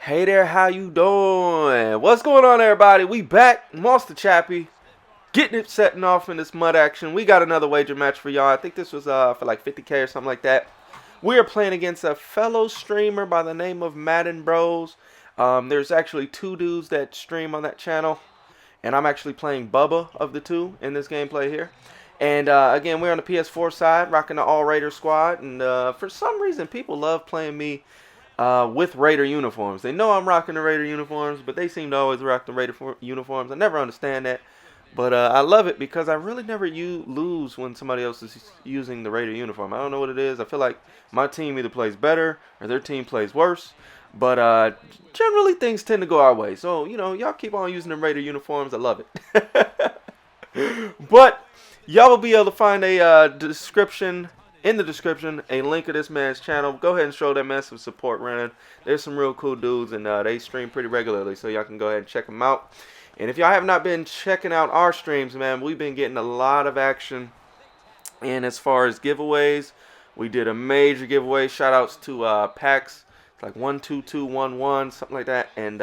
Hey there, how you doing? What's going on, everybody? We back, Monster Chappie, getting it setting off in this mud action. We got another wager match for y'all. I think this was for like 50K or something like that. We are playing against a fellow streamer by the name of Maddenbros. There's actually two dudes that stream on that channel, and I'm actually playing Bubba of the two in this gameplay here. And again, we're on the PS4 side, rocking the All Raider squad, and for some reason, people love playing me with Raider uniforms. They know I'm rocking the Raider uniforms, but they seem to always rock the Raider uniforms. I never understand that, but I love it because I really never lose when somebody else is using the Raider uniform. I don't know what it is. I feel like my team either plays better or their team plays worse, but generally things tend to go our way. So, you know, y'all keep on using the Raider uniforms. I love it. But y'all will be able to find a description in the description, a link of this man's channel. Go ahead and show that man some support, man. There's some real cool dudes, and they stream pretty regularly, so y'all can go ahead and check them out. And if y'all have not been checking out our streams, man, we've been getting a lot of action. And as far as giveaways, we did a major giveaway. Shout outs to Pax. It's like 12211, something like that. And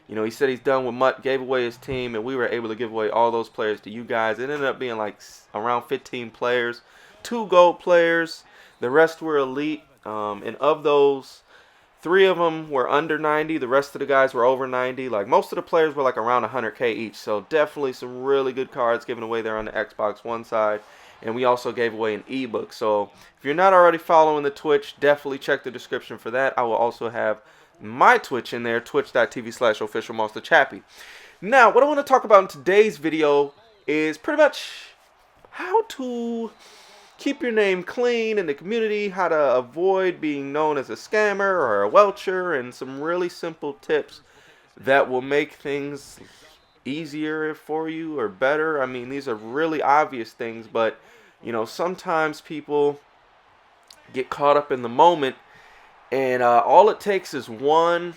you know, he said he's done with MUT, gave away his team, and we were able to give away all those players to you guys. It ended up being like around 15 players. 2 gold players, the rest were elite, and of those, 3 of them were under 90, the rest of the guys were over 90. Like, most of the players were like around 100K each, so definitely some really good cards given away there on the Xbox One side. And we also gave away an ebook. So if you're not already following the Twitch, definitely check the description for that. I will also have my Twitch in there, twitch.tv/officialmonsterchappie. Now, what I want to talk about in today's video is pretty much how to keep your name clean in the community, how to avoid being known as a scammer or a welcher, and some really simple tips that will make things easier for you or better. I mean, these are really obvious things, but you know, sometimes people get caught up in the moment, and all it takes is one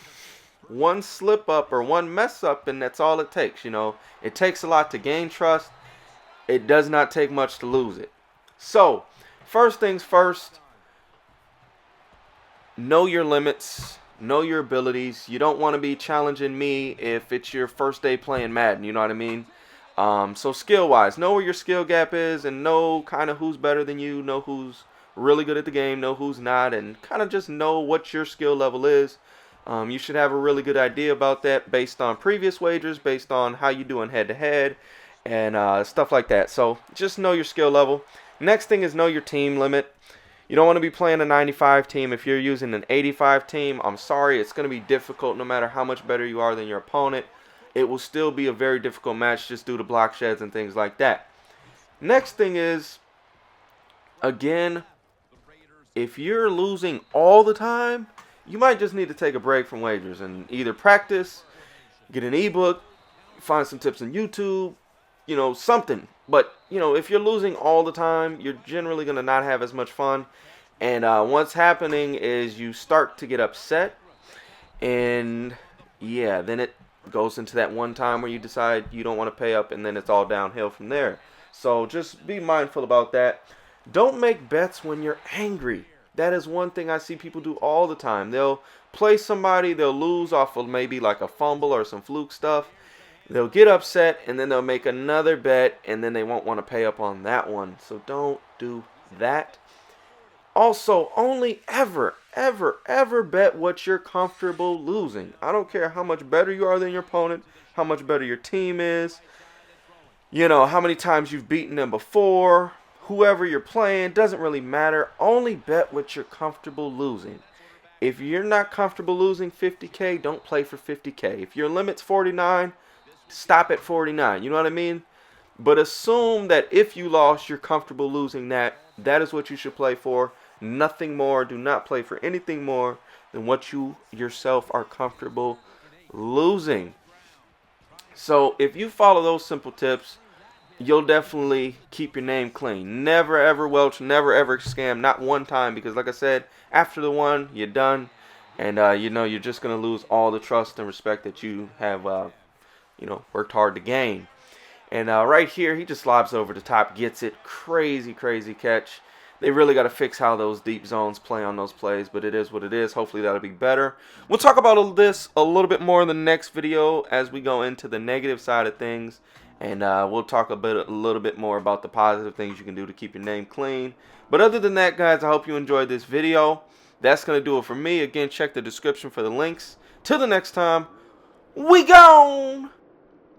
slip up or one mess up, and that's all it takes. You know, it takes a lot to gain trust. It does not take much to lose it. So, first things first, know your limits, know your abilities. You don't want to be challenging me if it's your first day playing Madden, you know what I mean? So skill-wise, know where your skill gap is and know kind of who's better than you, know who's really good at the game, know who's not, and kind of just know what your skill level is. You should have a really good idea about that based on previous wagers, based on how you doing head-to-head, and stuff like that. So just know your skill level. Next thing is know your team limit. You don't want to be playing a 95 team. If you're using an 85 team, I'm sorry, it's going to be difficult no matter how much better you are than your opponent. It will still be a very difficult match just due to block sheds and things like that. Next thing is, again, if you're losing all the time, you might just need to take a break from wagers and either practice, get an ebook, find some tips on YouTube, you know, something. But, you know, if you're losing all the time, you're generally going to not have as much fun. And what's happening is you start to get upset. And, yeah, then it goes into that one time where you decide you don't want to pay up. And then it's all downhill from there. So just be mindful about that. Don't make bets when you're angry. That is one thing I see people do all the time. They'll play somebody, they'll lose off of maybe like a fumble or some fluke stuff. They'll get upset, and then they'll make another bet, and then they won't want to pay up on that one. So don't do that. Also, only ever bet what you're comfortable losing. I don't care how much better you are than your opponent, how much better your team is, you know, how many times you've beaten them before, whoever you're playing, doesn't really matter. Only bet what you're comfortable losing. If you're not comfortable losing 50K, don't play for 50K. If your limit's 49, stop at 49, you know what I mean? But assume that if you lost, you're comfortable losing that. That is what you should play for. Nothing more. Do not play for anything more than what you yourself are comfortable losing. So if you follow those simple tips, you'll definitely keep your name clean. Never ever welch, never ever scam, not one time, because like I said, after the one, you're done. And you know, you're just going to lose all the trust and respect that you have you know, worked hard to gain. And right here, he just lobs over the top, gets it. Crazy catch. They really got to fix how those deep zones play on those plays, but it is what it is. Hopefully that'll be better. We'll talk about this a little bit more in the next video as we go into the negative side of things, and we'll talk a little bit more about the positive things you can do to keep your name clean. But other than that, guys, I hope you enjoyed this video. That's going to do it for me. Again, check the description for the links. Till the next time, we gone!